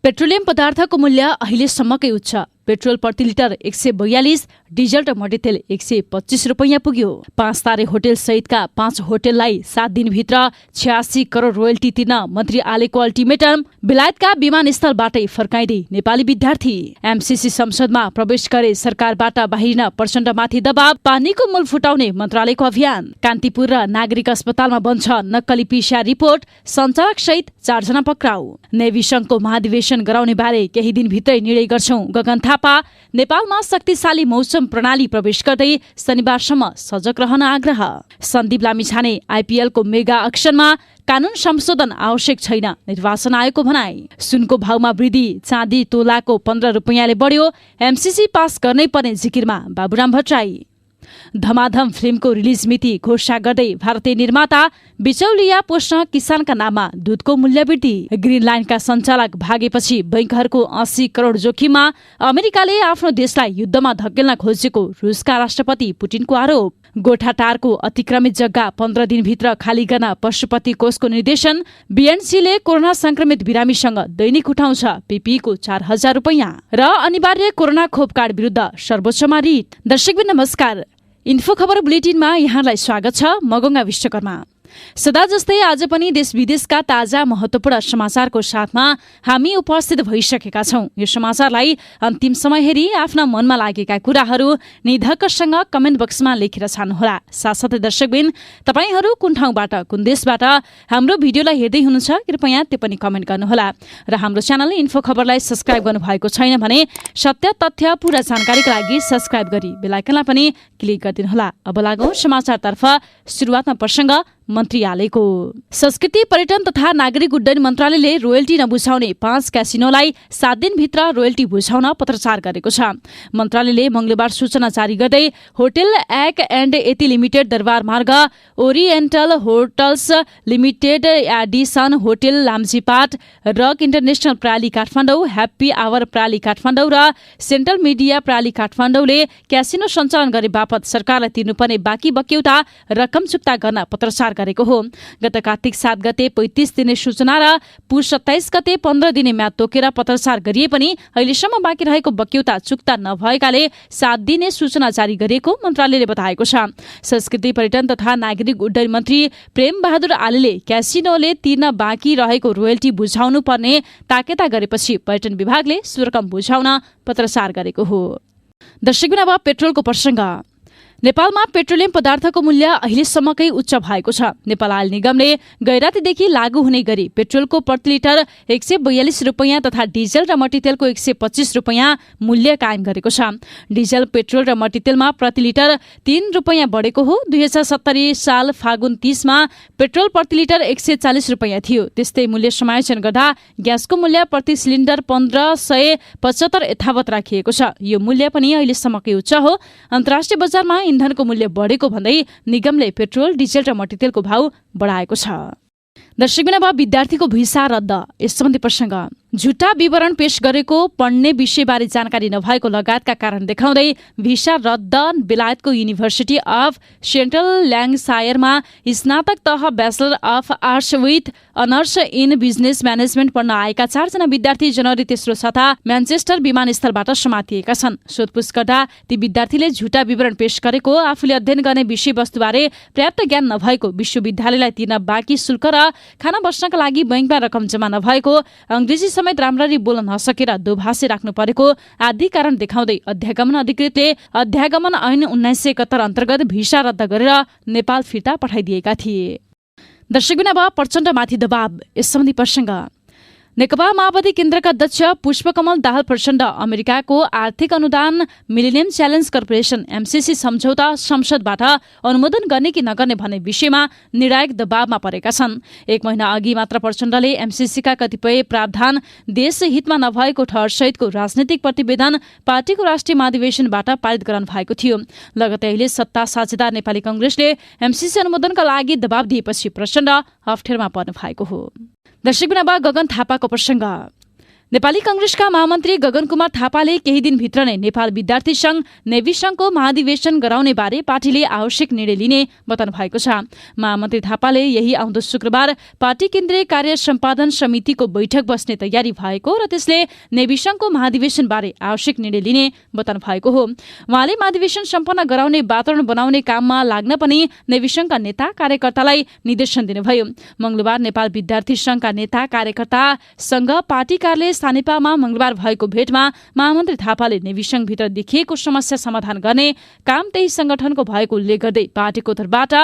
Petroleum पदार्थको मूल्य अहिलेसम्मकै उच्च। पेट्रोल प्रति लिटर 142, डिजल र मट्टीतेल 125 रुपैयाँ पुग्यो। 5 तारे होटल सहितका 5 होटललाई 7 दिनभित्र 86 करोड रोयल्टी तिर्न मन्त्री आलेको अल्टिमेटम। बेलायतका विमानस्थलबाटै फर्काइँदै नेपाली विद्यार्थी। एमसीसी संसदमा प्रवेश गरे सरकारबाट बाहिरिन प्रचण्डमाथि दबाव। पानीको मूल फुटाउने मन्त्रालयको अभियान। कान्तिपुर र नागरिक अस्पतालमा बन्छ नक्कली पिसिआर रिपोर्ट। सञ्चालक सहित 4 जना पक्राउ। नेभी संघको महाधिवेशन गराउने बारे केही दिनभित्रै निर्णय गर्छौं। गगन थापा। नेपालमा शक्तिशाली मौसम प्रणाली प्रवेश गर्दै शनिबारसम्म सजग रहन आग्रह। सन्दीप लामिछाने आइपीएलको मेगा अक्सनमा कानून संशोधन आवश्यक छैन, निर्वाचन आयोगको भनाई। सुनको भावमा वृद्धि। चाँदी तोलाको 15 रुपैयाँले बढ्यो। एमसीसी पास गर्नै पर्ने जिकिरमा बाबुराम भट्टराई। धमाधम फिल्मको रिलिज मिति घोषणा गर्दै भारतीय निर्माता। बिचौलिया पोष्ण किसानका नाममा दूधको मूल्य वृद्धि। ग्रीन लाइनका सञ्चालक भागेपछि बैंकहरूको 80 करोड जोखिममा। अमेरिकाले आफ्नो देशलाई युद्धमा धकेल्न खोजेको रुसका राष्ट्रपति पुटिनको आरोप। गोठाटारको अतिक्रमित जग्गा 15 दिनभित्र खाली गर्न पशुपति कोषको निर्देशन। बीएनसीले कोरोना संक्रमित बिरामीसँग दैनिक उठाउँछ पीपीईको 4000 रुपैयाँ। र अनिवार्य कोरोना खोप कार्ड विरुद्ध सर्वोच्चमा रिट। दर्शकबिन नमस्कार, इन्फो खबर बुलेटिनमा यहाँलाई स्वागत छ। म गंगा विश्वकर्मा। सदा जस्तै आज पनि देश विदेशका ताजा महत्वपूर्ण समाचारको साथमा हामी उपस्थित भइसकेका छौं। यो समाचारलाई अन्तिम समय हेरी आफ्ना मनमा लागेका कुराहरू निधक्कसँग कमेन्ट बक्समा लेखेर छाड्नुहोला। साथसाथै दर्शकबिन, तपाईहरू कुन ठाउँबाट, कुन देशबाट हाम्रो भिडियोलाई हेर्दै हुनुहुन्छ, कृपया त्यो पनि कमेन्ट गर्नुहोला। र हाम्रो च्यानल इन्फो खबरलाई सब्स्क्राइब गर्नुभएको छैन भने सत्य तथ्य पूरा जानकारीका लागि सब्स्क्राइब गरी बेल आइकनलाई पनि क्लिक गरिदिनुहोला। अब लागौं समाचारतर्फ। सुरुवातमा प्रसङ्ग मन्त्रीआलयको। संस्कृति पर्यटन तथा नागरिक उड्डयन मन्त्रालयले रोयल्टी नबुझाउने 5 क्यासिनोलाई 7 दिनभित्र रोयल्टी बुझाउन पत्राचार गरेको छ। मन्त्रालयले मंगलबार सूचना जारी गर्दै होटल एक and eighty limited Durbar Marg, oriental hotels limited, Edison hotel Lazimpat, rock international प्राली काठमाडौँ, ह्याप्पी आवर प्राली काठमाडौँ र सेन्ट्रल मिडिया प्राली काठमाडौँले क्यासिनो सञ्चालन गरे बापत सरकारलाई तिर्नुपर्ने बाँकी बक्यौता रकम चुक्ता गर्न पत्राचार गरेको हो। गत कार्तिक 7 गते 35 दिने सूचना र पुस 27 गते 15 दिने म्याद तोकेर पत्राचार गरिए पनि अहिलेसम्म बाँकी रहेको बक्यौता चुक्ता नभएकाले 7 दिने सूचना जारी गरेको मन्त्रालयले बताएको छ। संस्कृति पर्यटन तथा नागरिक उड्डयन मन्त्री प्रेम बहादुर आलेले क्यासिनोले तिर्न बाँकी रहेको रोयल्टी बुझाउनु पर्ने ताकेता गरेपछि पर्यटन विभागले सो रकम बुझाउन पत्राचार गरेको हो। दर्शकबिन, अब पेट्रोलको प्रसङ्ग। नेपालमा पेट्रोलियम पदार्थको मूल्य अहिलेसम्मकै उच्च भएको छ। नेपाल आयल निगमले गैरातीदेखि लागू हुने गरी पेट्रोलको प्रति लिटर 142 रुपैयाँ तथा डिजल र मट्टीतेलको 125 रुपैयाँ मूल्य कायम गरेको छ। डिजल, पेट्रोल र मट्टीतेलमा प्रति लिटर 3 रुपैयाँ बढेको हो। 2070 साल फागुन 30 मा पेट्रोल प्रति लिटर 140 रुपैयाँ थियो। त्यस्तै मूल्य समायोजन गर्दा ग्यासको मूल्य प्रति सिलिन्डर 1575 यथावत राखिएको छ। यो मूल्य पनि अहिलेसम्मकै उच्च हो। अन्तर्राष्ट्रिय बजारमा इन्धनको मूल्य बढेको भन्दै निगमले पेट्रोल, डिजल र मट्टीतेलको भाव बढाएको छ। दर्शकबिन, अब विद्यार्थीको भिसा रद्द, यस सम्बन्धी प्रसङ्ग। झुटा विवरण पेश गरेको, पढ्ने विषयबारे जानकारी नभएको लगायतका कारण देखाउँदै भिसा रद्द बेलायतको युनिभर्सिटी अफ सेन्ट्रल ल्याङ्कसायरमा स्नातक तह bachelor of arts with honours in business management पढ्न आएका 4 जना विद्यार्थी जनवरी 3 साता म्यानचेस्टर विमानस्थलबाट समातिएका छन्। सोधपुछ गर्दा ती विद्यार्थीले झुटा विवरण पेश गरेको, आफूले अध्ययन गर्ने विषयवस्तुबारे पर्याप्त ज्ञान नभएको, विश्वविद्यालयलाई तिर्न बाँकी शुल्क र खाना बस्नका लागि बैंकमा रकम जम्मा नभएको, अंग्रेजी समेत राम्ररी बोल्न नसकेर दोभाषी राख्नु परेको आदि कारण देखाउँदै अध्यागमन अधिकृतले अध्यागमन ऐन 1971 अन्तर्गत भिसा रद्द गरेर नेपाल फिर्ता पठाइदिएका थिए। दर्शकबिन, अब प्रचण्डमाथि दबाव, यस सम्बन्धी प्रसङ्ग। नेकपा माओवादी केन्द्रका अध्यक्ष पुष्पकमल दाहाल प्रचण्ड अमेरिकाको आर्थिक अनुदान मिलेनियम च्यालेन्ज कर्पोरेसन एमसीसी सम्झौता संसदबाट अनुमोदन गर्ने कि नगर्ने भन्ने विषयमा निर्णायक दबावमा परेका छन्। 1 महिना अघि मात्र प्रचण्डले एमसीसीका कतिपय प्रावधान देश हितमा नभएको ठहरसहितको राजनीतिक प्रतिवेदन पार्टीको राष्ट्रिय महाधिवेशनबाट पारित गराउनु भएको थियो। लगतै अहिले सत्ता साझेदार नेपाली कांग्रेसले एमसीसी अनुमोदनका लागि दबाव दिएपछि प्रचण्ड अप्ठ्यारोमा पर्नु भएको हो। दर्शकबिन, अब गगन थापाको प्रसङ्ग। नेपाली कांग्रेसका महामन्त्री गगन कुमार थापाले केही दिनभित्र नै नेपाल विद्यार्थी संघ नेभी संघको महाधिवेशन गराउने बारे पार्टीले आवश्यक निर्णय लिने बताउनु भएको छ। महामन्त्री थापाले यही आउँदो शुक्रबार पार्टी केन्द्रीय कार्य सम्पादन समितिको बैठक बस्ने तयारी भएको र त्यसले नेभी संघको महाधिवेशन बारे आवश्यक निर्णय लिने बताउनु भएको हो। उहाँले महाधिवेशन सम्पन्न गराउने वातावरण बनाउने काममा लाग्न पनि नेभी संघका नेता कार्यकर्तालाई निर्देशन दिनुभयो। मंगलबार नेपाल विद्यार्थी संघका नेता कार्यकर्तासँग पार्टी कार्यालय सानेपामा मंगलबार भएको भेटमा महामन्त्री थापाले नेभी संघभित्र देखिएको समस्या समाधान गर्ने काम त्यही संगठनको भएको उल्लेख गर्दै पार्टीको तर्फबाट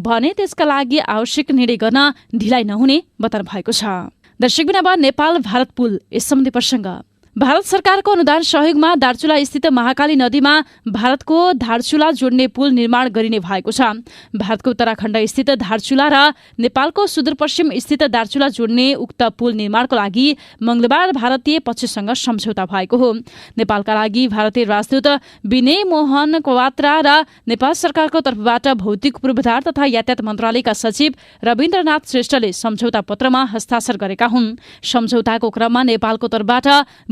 भने त्यसका लागि आवश्यक निर्णय गर्न ढिलाइ नहुने बताउनु भएको छ। दर्शकबिन नेपाल भारत पुल यस सम्बन्धी प्रसंग। भारत सरकारको अनुदान सहयोगमा दार्चुला स्थित महाकाली नदीमा भारतको धारचुला जोड्ने पुल निर्माण गरिने भएको छ। भारतको उत्तराखण्ड स्थित धारचुला र नेपालको सुदूरपश्चिम स्थित दार्चुला जोड्ने उक्त पुल निर्माणको लागि मंगलबार भारतीय पक्षसँग सम्झौता भएको हो। नेपालका लागि भारतीय राजदूत विनय मोहन क्वात्रा र नेपाल सरकारको तर्फबाट भौतिक पूर्वाधार तथा यातायात मन्त्रालयका सचिव रविन्द्रनाथ श्रेष्ठले सम्झौता पत्रमा हस्ताक्षर गरेका हुन्। सम्झौताको क्रममा नेपालको तर्फबाट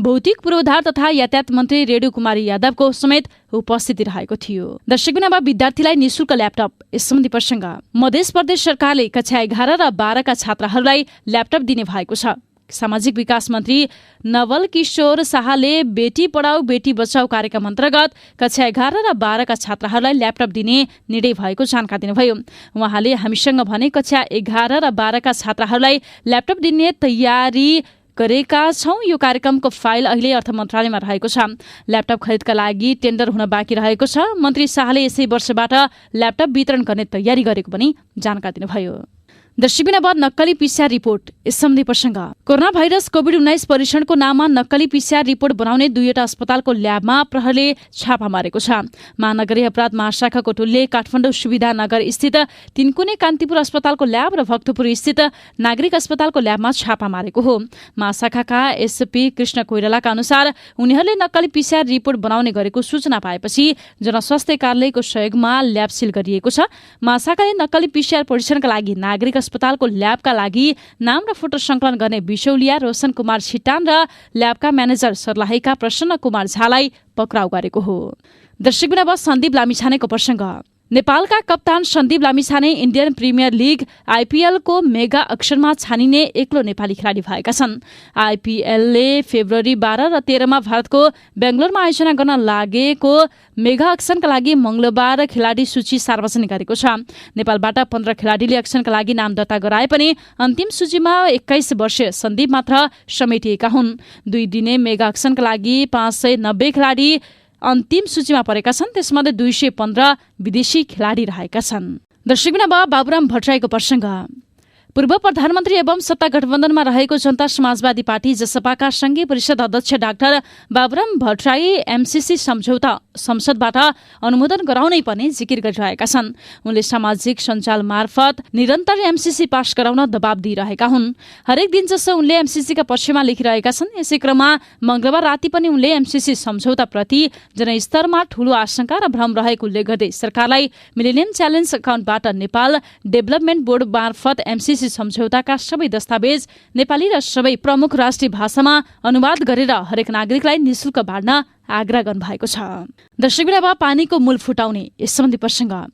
भौतिक पूर्वाधार तथा यातायात मन्त्री रेणु कुमारी यादवको समेत उपस्थिति रहेको थियो। दर्शकबिन विद्यार्थीलाई निशुल्क ल्यापटप यस सम्बन्धी प्रसंग। मध्य प्रदेश सरकारले कक्षा 11 र 12 का छात्राहरूलाई ल्यापटप दिने भएको छ। सामाजिक विकास मन्त्री नवल किशोर शाहले बेटी पढाऊ बेटी बचाऊ कार्यक्रम अन्तर्गत कक्षा 11 र 12 का छात्राहरूलाई ल्यापटप दिने निर्णय भएको जानकारी दिनुभयो। उहाँले हामीसँग भने कक्षा 11 र 12 का छात्राहरूलाई ल्यापटप दिने तयारी गरेका छौं। यो कार्यक्रमको फाइल अहिले अर्थ मन्त्रालयमा रहेको छ। ल्यापटप खरिदका लागि टेन्डर हुन बाँकी रहेको छ। मन्त्री शाहले यसै वर्षबाट ल्यापटप वितरण गर्ने तयारी गरेको पनि जानकारी दिनुभयो। दर्शकबिन नक्कली पीसीआर रिपोर्ट यस सम्बन्धी प्रसंग। कोरोना भाइरस कोभिड-19 परीक्षणको नाममा नक्कली पीसीआर रिपोर्ट बनाउने 2वटा अस्पतालको ल्याबमा प्रहरीले छापा मारेको छ। महानगरीय अपराध महाशाखाको टोलीले काठमाडौँ सुविधा नगर स्थित तीनकुने कान्तिपुर अस्पतालको ल्याब र भक्तपुर स्थित नागरिक अस्पतालको ल्याबमा छापा मारेको हो। महाशाखाका एसपी कृष्ण कोइरालाका अनुसार उनीहरूले नक्कली पीसीआर रिपोर्ट बनाउने गरेको सूचना पाएपछि जनस्वास्थ्य कार्यालयको सहयोगमा ल्याब सिल गरिएको छ। महाशाखाले नक्कली पीसीआर परीक्षणका लागि नागरिक अस्पतालको ल्याबका लागि नाम र फोटो संकलन गर्ने बिशौलिया रोशन कुमार छिटान र ल्याबका म्यानेजर सर्लाहीका प्रसन्न कुमार झालाई पक्राउ गरेको हो। दर्शकबिन सन्दीप लामिछानेको प्रसंग। नेपालका कप्तान Sandeep Lamichhane Indian premier league IPL को मेगा अक्सनमा छानिने एक्लो नेपाली खेलाडी भएका छन्। आइपीएलले फेब्रुअरी 12 र 13 मा भारतको बेंगलोरमा आयोजना गर्न लागेको मेगा अक्सनका लागि मंगलबार खेलाडी सूची सार्वजनिक गरेको छ। नेपालबाट 15 खेलाडीले अक्सनका लागि नाम दर्ता गराए पनि अन्तिम सूचीमा 21 वर्षीय सन्दीप मात्र समेटिएका हुन्। 2 दिने मेगा अक्सनका लागि 590 खेलाडी अन्तिम सूचीमा परेका छन्। त्यसमध्ये 215 विदेशी खेलाडी रहेका छन्। दर्शकबिन बाबुराम भट्टराईको प्रसंग। पूर्व प्रधानमन्त्री एवं सत्ता गठबन्धनमा रहेको जनता समाजवादी पार्टी जसपाका संघीय परिषद अध्यक्ष डाक्टर बाबुराम भट्टराई एमसीसी सम्झौता संसदबाट अनुमोदन गराउनै पर्ने जिकिर गरिरहेका छन्। उनले सामाजिक सञ्जाल मार्फत निरन्तर एमसीसी पास गराउन दबाब दिइरहेका हुन्। हरेक दिन जसो उनले एमसीसीका पक्षमा लेखिरहेका छन्। यसै क्रममा मंगलबार राति पनि उनले एमसीसी सम्झौताप्रति जनस्तरमा ठूलो आशंका र भ्रम रहेको उल्लेख गर्दै सरकारलाई मिलेनियम च्यालेन्ज अकाउन्टबाट नेपाल डेभलपमेन्ट बोर्ड मार्फत एमसीसी सम्झौताका सबै दस्तावेज नेपाली र सबै प्रमुख राष्ट्रिय भाषामा अनुवाद गरेर हरेक नागरिकलाई निशुल्क बाँड्न आग्रह गर्नुभएको छ। दर्शकबिन पानीको मूल फुटाउने यस सम्बन्धी प्रसंग।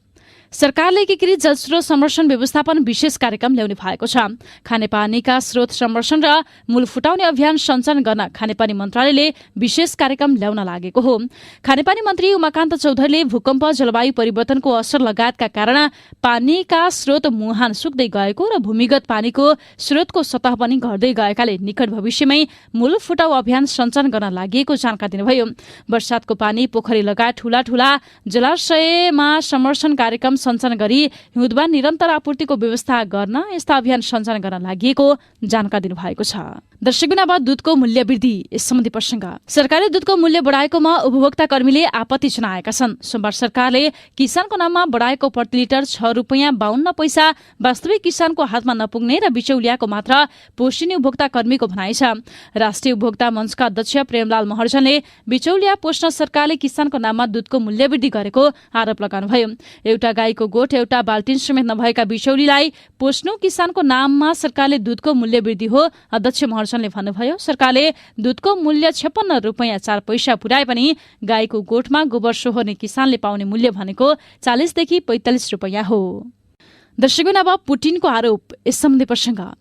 सरकारले एकीकृत जलस्रोत संरक्षण व्यवस्थापन विशेष कार्यक्रम ल्याउने भएको छ। खानेपानीका स्रोत संरक्षण र मूल फुटाउने अभियान सञ्चालन गर्न खानेपानी मन्त्रालयले विशेष कार्यक्रम ल्याउन लागेको हो। खानेपानी मन्त्री उमाकान्त चौधरीले भूकम्प जलवायु परिवर्तनको असर लगायतका कारण पानीका स्रोत मुहान सुक्दै गएको र भूमिगत पानीको स्रोतको सतह पनि घट्दै गएकाले निकट भविष्यमै मूल फुटाउ अभियान सञ्चालन गर्न लागि जानकारी दिनुभयो। वर्षातको पानी पोखरी लगायत ठूला ठूला जलाशयमा संरक्षण कार्यक्रम सञ्चालन गरी हिउँदमा निरन्तर आपूर्तिको व्यवस्था गर्न यस्ता अभियान सञ्चालन गर्न लागि जानकारी दिनुभएको छ। दर्शकबिन दूधको मूल्य वृद्धि यस सम्बन्धी प्रसंग। सरकारले दूधको मूल्य बढाएकोमा उपभोक्ता कर्मीले आपत्ति जनाएका छन्। सोमबार सरकारले किसानको नाममा बढाएको प्रति लिटर 6 रुपैयाँ 52 पैसा वास्तविक किसानको हातमा नपुग्ने र बिचौलियाको मात्र पोषिने उपभोक्ता कर्मीको भनाइ छ। राष्ट्रिय उपभोक्ता मञ्चका अध्यक्ष प्रेमलाल महर्जनले बिचौलिया पोष्न सरकारले किसानको नाममा दूधको मूल्य वृद्धि गरेको आरोप लगाउनुभयो। एउटा गाई गाईको गोठ एउटा बाल्टिन समेत नभएका बिचौलीलाई पोस्नु किसानको नाममा सरकारले दूधको मूल्य वृद्धि हो। अध्यक्ष महर्जनले भन्नुभयो, सरकारले दूधको मूल्य 56 रुपैयाँ 4 पैसा पुर्याए पनि गाईको गोठमा गोबर सोहोर्ने किसानले पाउने मूल्य भनेको 40 देखि 45 रुपैयाँ हो। दर्शकबिन अब पुटिनको आरोप। यस सम्बन्धी प्रसङ्ग।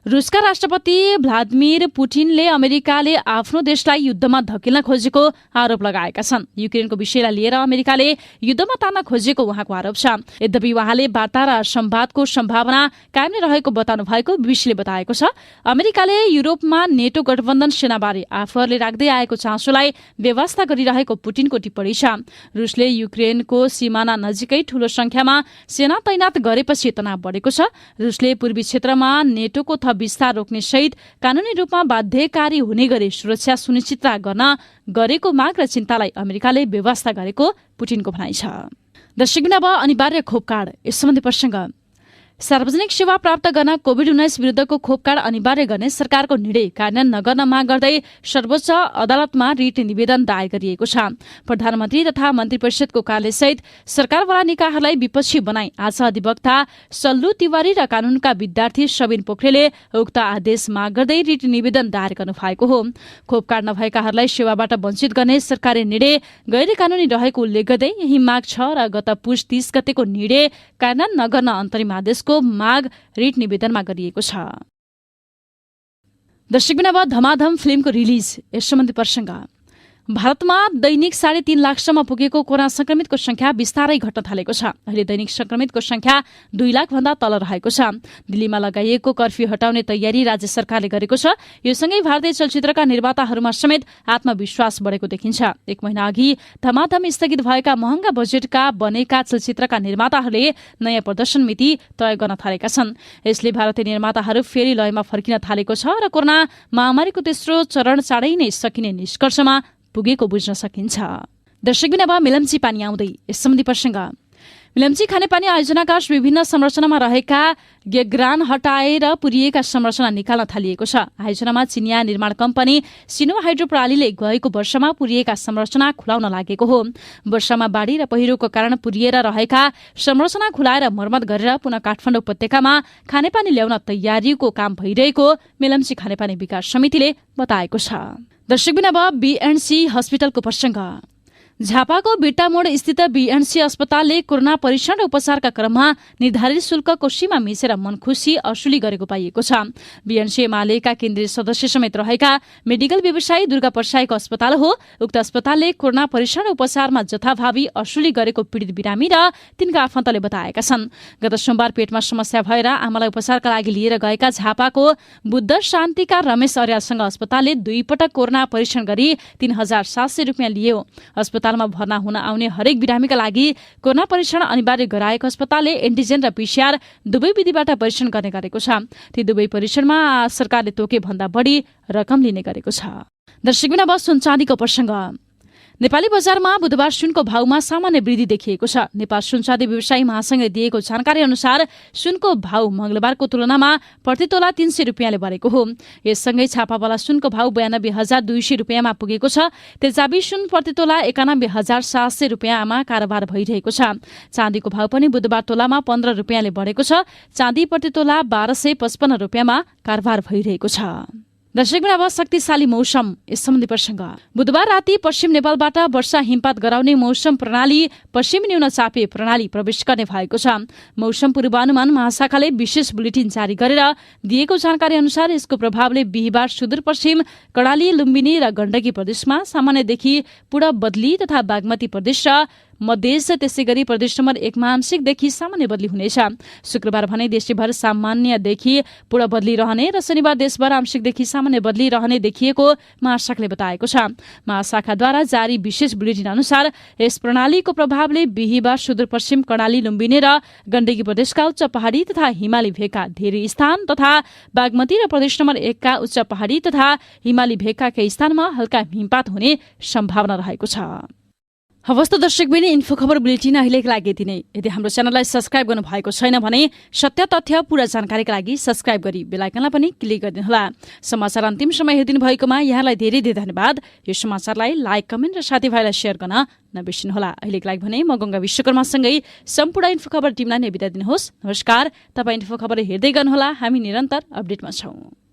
रुसका राष्ट्रपति भ्लादिमिर पुटिनले अमेरिकाले आफ्नो देशलाई युद्धमा धकेल्न खोजेको आरोप लगाएका छन्। युक्रेनको विषयलाई लिएर अमेरिकाले युद्धमा तान्न खोजेको उहाँको आरोप छ। यद्यपि उहाँले वार्ता र संवादको सम्भावना कायम नै रहेको बताउनु भएको बीबीसीले बताएको छ। अमेरिकाले युरोपमा नेटो गठबन्धन सेनाबारे आफूहरूले राख्दै आएको चासोलाई व्यवस्था गरिरहेको पुटिनको टिप्पणी छ। रुसले युक्रेनको सिमाना नजिकै ठूलो संख्यामा सेना तैनात गरेपछि तनाव बढेको छ। रुसले पूर्वी क्षेत्रमा नेटोको थप विस्तार रोक्ने सहित कानूनी रूपमा बाध्यकारी हुने गरी सुरक्षा सुनिश्चित गर्न गरेको माग र चिन्तालाई अमेरिकाले व्यवस्था गरेको पुटिनको भनाइ छ। दर्शकबिन अब अनिवार्य खोप कार्ड। यस सम्बन्धी प्रसङ्ग। सार्वजनिक सेवा प्राप्त गर्न कोभिड-19 विरुद्धको खोप कार्ड अनिवार्य गर्ने सरकारको निर्णय कार्यान्वयन नगर्न माग गर्दै सर्वोच्च अदालतमा रिट निवेदन दायर गरिएको छ। प्रधानमन्त्री तथा मन्त्री परिषदको कार्यालयसहित सरकारवाला निकायहरूलाई विपक्षी बनाई आज अधिवक्ता सल्लु तिवारी र कानूनका विद्यार्थी सबिन पोखरेलले उक्त आदेश माग गर्दै रिट निवेदन दायर गर्नुभएको हो। खोप कार्ड नभएकाहरूलाई सेवाबाट वञ्चित गर्ने सरकारी निर्णय गैर कानूनी रहेको उल्लेख गर्दै यही माग छ र गत पुस 30 गतेको निर्णय कार्यान्वयन नगर्न अन्तरिम आदेश को माग रिट निवेदनमा गरिएको छ। दर्शकबिन अब धमाधम फिल्मको रिलिज। यस सम्बन्धी प्रसङ्ग। भारतमा दैनिक 3.5 लाखसम्म पुगेको कोरोना संक्रमितको संख्या बिस्तारै घट्न थालेको छ। अहिले दैनिक संक्रमितको संख्या 2 लाख भन्दा तल रहेको छ। दिल्लीमा लगाइएको कर्फ्यू हटाउने तयारी राज्य सरकारले गरेको छ। यो सँगै भारतीय चलचित्रका निर्माताहरूमा समेत आत्मविश्वास बढेको देखिन्छ। 1 महिना अघि धमाधम स्थगित भएका महँगा बजेटका बनेका चलचित्रका निर्माताहरूले नयाँ प्रदर्शन मिति तय गर्न थालेका छन्। यसले भारतीय निर्माताहरू फेरि लयमा फर्किन थालेको छ र कोरोना महामारीको तेस्रो चरण चाँडै नै सकिने निष्कर्षमा पुगेको बुझ्न सकिन्छ। दर्शकबिन अब मिलम्ची पानी आउँदै। यस सम्बन्धी प्रसङ्ग। मिलम्ची खानेपानी आयोजनाका विभिन्न संरचनामा रहेका ग्याग्रान हटाएर पुरिएका संरचना निकाल्न थालिएको छ। आयोजनामा चिनिया निर्माण कम्पनी सिनो हाइड्रो प्रणालीले गएको वर्षमा पुरिएका संरचना खुलाउन लागेको हो। वर्षामा बाढी र पहिरोको कारण पुरिएर रहेका संरचना खुलाएर मर्मत गरेर पुनः काठमाडौँ उपत्यकामा खानेपानी ल्याउन तयारीको काम भइरहेको मिलम्ची खानेपानी विकास समितिले बताएको छ। दर्शकबिन अब बीएनसी हस्पिटलको प्रसङ्ग। झापाको बिट्टामोड स्थित बीएनसी अस्पतालले कोरोना परीक्षण र उपचारका क्रममा निर्धारित शुल्कको सीमा मिचेर मनखुसी असुली गरेको पाइएको छ। बीएनसी एमालेका केन्द्रीय सदस्य समेत रहेका मेडिकल व्यवसायी दुर्गा परसाईको अस्पताल हो। उक्त अस्पतालले कोरोना परीक्षण र उपचारमा जथाभावी असुली गरेको पीडित बिरामी र तिनका आफन्तले बताएका छन्। गत सोमबार पेटमा समस्या भएर आमालाई उपचारका लागि लिएर गएका झापाको बुद्ध शान्तिका रमेश अर्यालसँग अस्पतालले 2 पटक कोरोना परीक्षण गरी 3700 रुपियाँ लियो। अस्पतालमा भर्ना हुन आउने हरेक बिरामीका लागि कोरोना परीक्षण अनिवार्य गराएको अस्पतालले एन्टिजेन र पीसीआर दुवै विधिबाट परीक्षण गर्ने गरेको छ। ती दुवै परीक्षणमा सरकारले तोके भन्दा बढी रकम लिने गरेको छ। दर्शकबिन अब सुन चाँदीको प्रसङ्ग। नेपाली बजारमा बुधबार सुनको भाउमा सामान्य वृद्धि देखिएको छ। नेपाल सुन चाँदी व्यवसायी महासंघले दिएको जानकारी अनुसार सुनको भाउ मंगलबारको तुलनामा प्रति तोला 300 रुपियाँले बढेको हो। यससँगै छापावाला सुनको भाउ 92,200 रुपियाँमा पुगेको छ। तेजाबी सुन प्रति तोला 91,700 रुपियाँमा कारोबार भइरहेको छ। चाँदीको भाउ पनि बुधबार तोलामा 15 रुपियाँले बढेको छ। चाँदी प्रति तोला 1255 रुपियाँमा कारोबार भइरहेको छ। दर्शकबिन अब शक्तिशाली मौसम। यस सम्बन्धी प्रसङ्ग। बुधबार राति पश्चिम नेपालबाट वर्षा हिमपात गराउने मौसम प्रणाली पश्चिमी न्यून चापे प्रणाली प्रवेश गर्ने भएको छ। मौसम पूर्वानुमान महाशाखाले विशेष बुलेटिन जारी गरेर दिएको जानकारी अनुसार यसको प्रभावले बिहिबार सुदूरपश्चिम कर्णाली, लुम्बिनी र गण्डकी प्रदेशमा सामान्यदेखि पूर्व बदली तथा बागमती प्रदेश र मध्य त्यसै गरी प्रदेश नम्बर 1 मा आंशिकदेखि सामान्य बदली हुनेछ। शुक्रबार भने देशभर सामान्यदेखि पूर्व बदली रहने र शनिबार देशभर आंशिकदेखि सामान्य बदली रहने देखिएको महाशाखाले बताएको छ। महाशाखाद्वारा जारी विशेष बुलेटिन अनुसार यस प्रणालीको प्रभावले बिहिबार सुदूरपश्चिम कर्णाली, लुम्बिनी र गण्डकी प्रदेशका उच्च पहाडी तथा हिमाली भेगका धेरै स्थान तथा बागमती र प्रदेश नम्बर 1 का उच्च पहाडी तथा हिमाली भेगका केही स्थानमा हल्का हिमपात हुने सम्भावना रहेको छ। हवस् त दर्शक बहिनी, इन्फो खबर बुलेटिन अहिलेको लागि यति नै। यदि हाम्रो च्यानललाई सब्स्क्राइब गर्नु भएको छैन भने सत्य तथ्य पूरा जानकारीका लागि सब्स्क्राइब गरी बेल आइकनलाई पनि क्लिक गरिदिनुहोला। समाचार अन्तिम समय हेरिदिनु भएकोमा यहाँलाई धेरै धेरै धन्यवाद। यो समाचारलाई लाइक, कमेन्ट र साथीभाइलाई सेयर गर्न नबिर्सिनुहोला। अहिलेको लागि भने म गंगा विश्वकर्मासँगै सम्पूर्ण इन्फो खबर टिमलाई नै बिदा दिनुहोस्। नमस्कार। तपाईँ इन्फो खबर हेर्दै गर्नुहोला। हामी निरन्तर अपडेटमा छौँ।